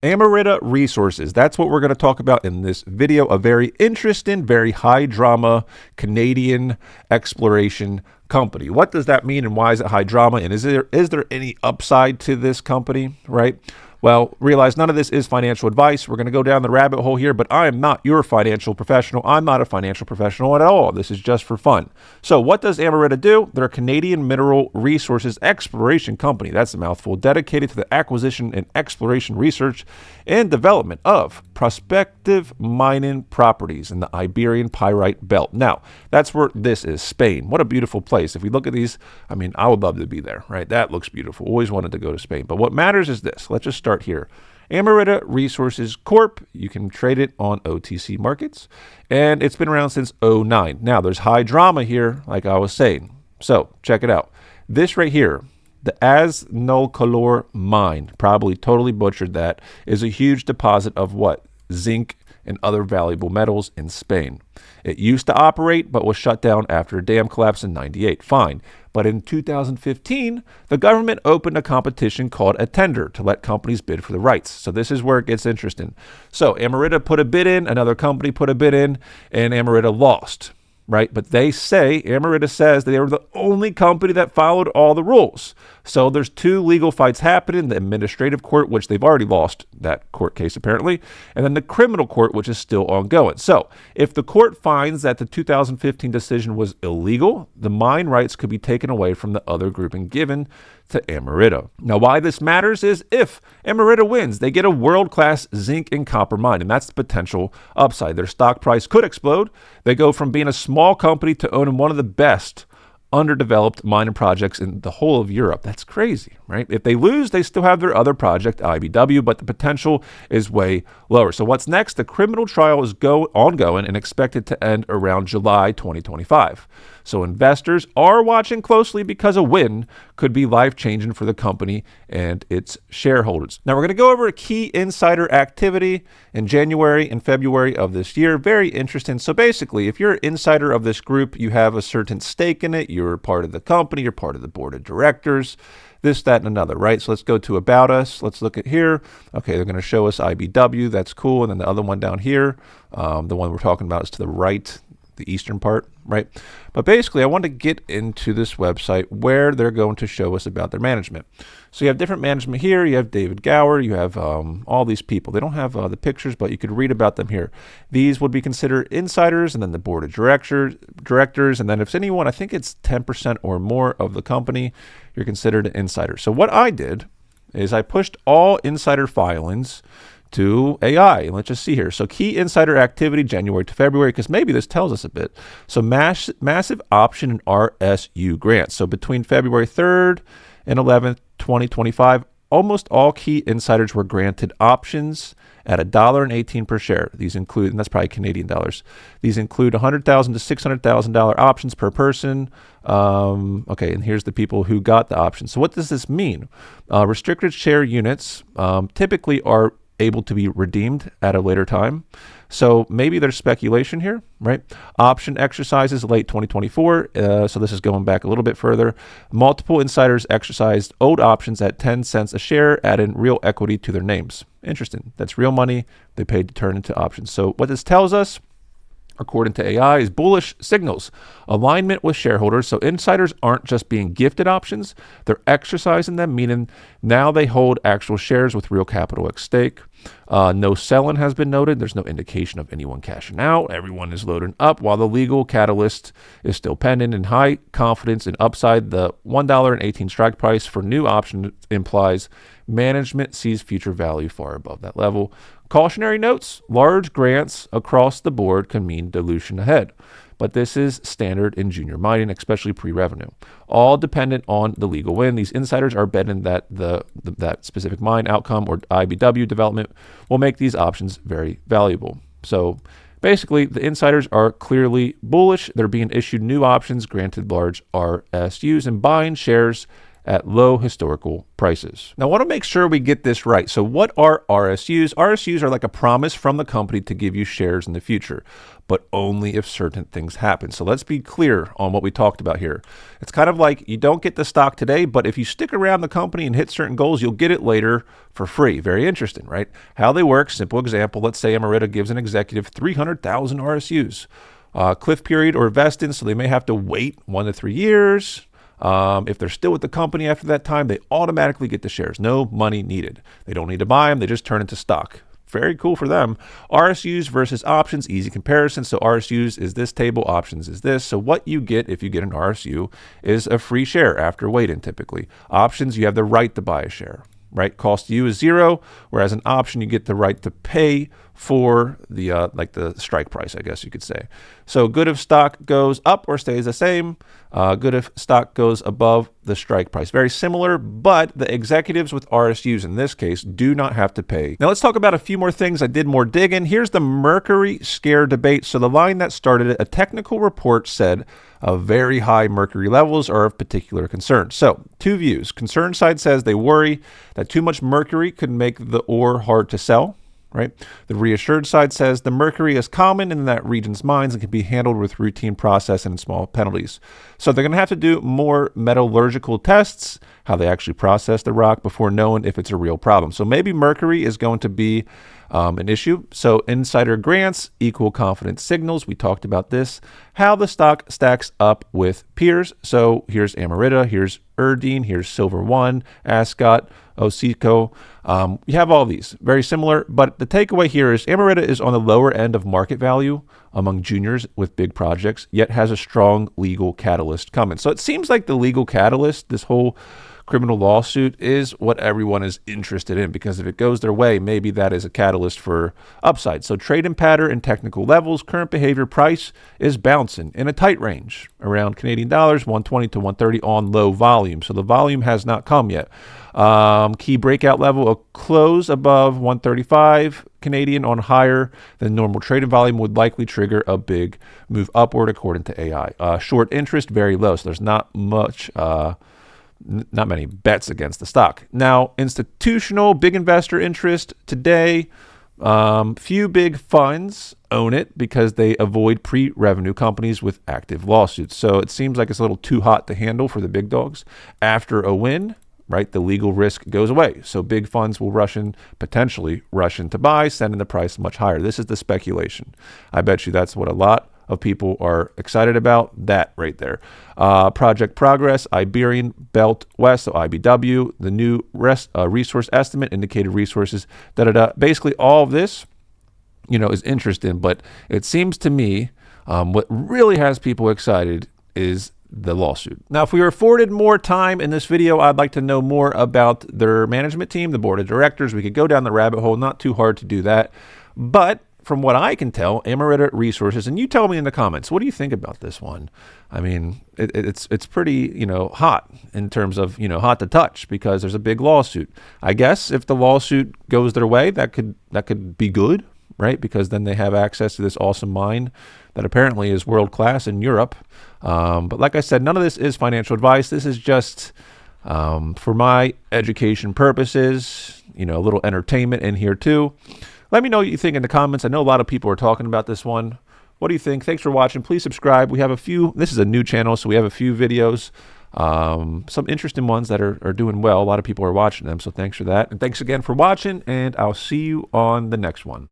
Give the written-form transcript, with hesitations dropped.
Emerita Resources. That's what we're going to talk about in this video. A very interesting, very high drama Canadian exploration company. What does that mean and why is it high drama? And is there any upside to this company, right? Well, realize none of this is financial advice. We're going to go down the rabbit hole here, but I am not your financial professional. I'm not a financial professional at all. This is just for fun. So what does Emerita do? They're a Canadian mineral resources exploration company. That's a mouthful. Dedicated to the acquisition and exploration research and development of prospective mining properties in the Iberian Pyrite Belt. Now, that's where this is, Spain. What a beautiful place. If we look at these, I mean, I would love to be there, right? That looks beautiful. Always wanted to go to Spain. But what matters is this. Let's just start here. Emerita Resources Corp. You can trade it on OTC markets, and it's been around since '09. Now, there's high drama here, like I was saying. So, check it out. This right here, the Aznalcóllar mine, probably totally butchered that, is a huge deposit of what? Zinc and other valuable metals in Spain. It used to operate, but was shut down after a dam collapse in '98. Fine. But in 2015, the government opened a competition called a tender to let companies bid for the rights. So this is where it gets interesting. So Emerita put a bid in, another company put a bid in, and Emerita lost, right? But they say, Emerita says they were the only company that followed all the rules. So there's two legal fights happening, the administrative court, which they've already lost that court case apparently, and then the criminal court, which is still ongoing. So if the court finds that the 2015 decision was illegal, the mine rights could be taken away from the other group and given to Emerita. Now, why this matters is if Emerita wins, they get a world-class zinc and copper mine, and that's the potential upside. Their stock price could explode. They go from being a small company to owning one of the best underdeveloped mining projects in the whole of Europe. That's crazy, right? If they lose, they still have their other project, IBW, but the potential is way lower. So what's next? The criminal trial is ongoing and expected to end around July 2025. So investors are watching closely because a win could be life-changing for the company and its shareholders. Now we're going to go over a key insider activity in January and February of this year. Very interesting. So basically, if you're an insider of this group, you have a certain stake in it. You're part of the company. You're part of the board of directors. This, that, and another, right? So let's go to About Us. Let's look at here. Okay, they're going to show us IBW. That's cool. And then the other one down here, the one we're talking about is to the right, the eastern part, right? But basically, I want to get into this website where they're going to show us about their management. So you have different management here. You have David Gower. You have all these people. They don't have the pictures, but you could read about them here. These would be considered insiders, and then the board of directors, and then if anyone, I think it's 10% or more of the company, you're considered an insider. So what I did is I pushed all insider filings to AI. And let's just see here. So key insider activity, January to February, because maybe this tells us a bit. So massive option and RSU grants. So between February 3rd and 11th, 2025, almost all key insiders were granted options at $1.18 per share. These include, and that's probably Canadian dollars, these include $100,000 to $600,000 options per person. Okay, and here's the people who got the options. So what does this mean? Restricted share units typically are able to be redeemed at a later time. So maybe there's speculation here, right? Option exercises late 2024. So this is going back a little bit further. Multiple insiders exercised old options at 10 cents a share, adding real equity to their names. Interesting. That's real money they paid to turn into options. So what this tells us, according to AI, is bullish signals, alignment with shareholders. So insiders aren't just being gifted options, they're exercising them, meaning now they hold actual shares with real capital at stake. No selling has been noted. There's no indication of anyone cashing out. Everyone is loading up while the legal catalyst is still pending. And high confidence in upside, the $1.18 strike price for new option implies management sees future value far above that level. Cautionary notes, large grants across the board can mean dilution ahead. But this is standard in junior mining, especially pre-revenue. All dependent on the legal win. These insiders are betting that that specific mine outcome or IBW development will make these options very valuable. So basically, the insiders are clearly bullish. They're being issued new options, granted large RSUs, and buying shares at low historical prices. Now, I want to make sure we get this right. So what are RSUs? RSUs are like a promise from the company to give you shares in the future, but only if certain things happen. So let's be clear on what we talked about here. It's kind of like you don't get the stock today, but if you stick around the company and hit certain goals, you'll get it later for free. Very interesting, right? How they work, simple example. Let's say Emerita gives an executive 300,000 RSUs. Cliff period or vesting, so they may have to wait 1 to 3 years. If they're still with the company after that time, they automatically get the shares. No money needed. They don't need to buy them. They just turn into stock. Very cool for them. RSUs versus options, easy comparison. So RSUs is this table, options is this. So what you get if you get an RSU is a free share after waiting typically. Options, you have the right to buy a share, right? Cost to you is 0, whereas an option, you get the right to pay for the like the strike price, I guess you could say. So good if stock goes up or stays the same. Good if stock goes above the strike price. Very similar, but the executives with RSUs in this case do not have to pay. Now let's talk about a few more things. I did more digging. Here's the mercury scare debate. So the line that started it, a technical report said very high mercury levels are of particular concern. So 2 views. Concern side says they worry that too much mercury could make the ore hard to sell. Right? The reassured side says the mercury is common in that region's mines and can be handled with routine processing and small penalties. So they're going to have to do more metallurgical tests, how they actually process the rock before knowing if it's a real problem. So maybe mercury is going to be an issue. So insider grants, equal confidence signals. We talked about this, how the stock stacks up with peers. So here's Emerita, here's Erdene, here's Silver One, Ascot, Osico. You have all these very similar, but the takeaway here is Emerita is on the lower end of market value among juniors with big projects, yet has a strong legal catalyst coming. So it seems like the legal catalyst, this whole criminal lawsuit, is what everyone is interested in, because if it goes their way, maybe that is a catalyst for upside. So trading pattern and technical levels, current behavior, price is bouncing in a tight range around Canadian dollars, 120 to 130 on low volume. So the volume has not come yet. Key breakout level, a close above 135 Canadian on higher than normal trading volume would likely trigger a big move upward according to AI. Short interest, very low. So there's not much, not many bets against the stock. Now, institutional big investor interest today, few big funds own it because they avoid pre-revenue companies with active lawsuits. So it seems like it's a little too hot to handle for the big dogs. After a win, right, the legal risk goes away. So big funds will potentially rush in to buy, sending the price much higher. This is the speculation. I bet you that's what a lot of people are excited about, that right there. Project Progress, Iberian Belt West, so IBW, the new resource estimate, indicated resources, Basically, all of this, is interesting, but it seems to me what really has people excited is the lawsuit. Now, if we were afforded more time in this video, I'd like to know more about their management team, the board of directors. We could go down the rabbit hole, not too hard to do that. But from what I can tell, Emerita Resources, and you tell me in the comments, what do you think about this one? I mean, it's pretty, hot in terms of, hot to touch, because there's a big lawsuit. I guess if the lawsuit goes their way, that could be good, right? Because then they have access to this awesome mine that apparently is world-class in Europe. But like I said, none of this is financial advice. This is just for my education purposes, a little entertainment in here too. Let me know what you think in the comments. I know a lot of people are talking about this one. What do you think? Thanks for watching. Please subscribe. We have this is a new channel, so we have a few videos, some interesting ones that are doing well. A lot of people are watching them, so thanks for that. And thanks again for watching, and I'll see you on the next one.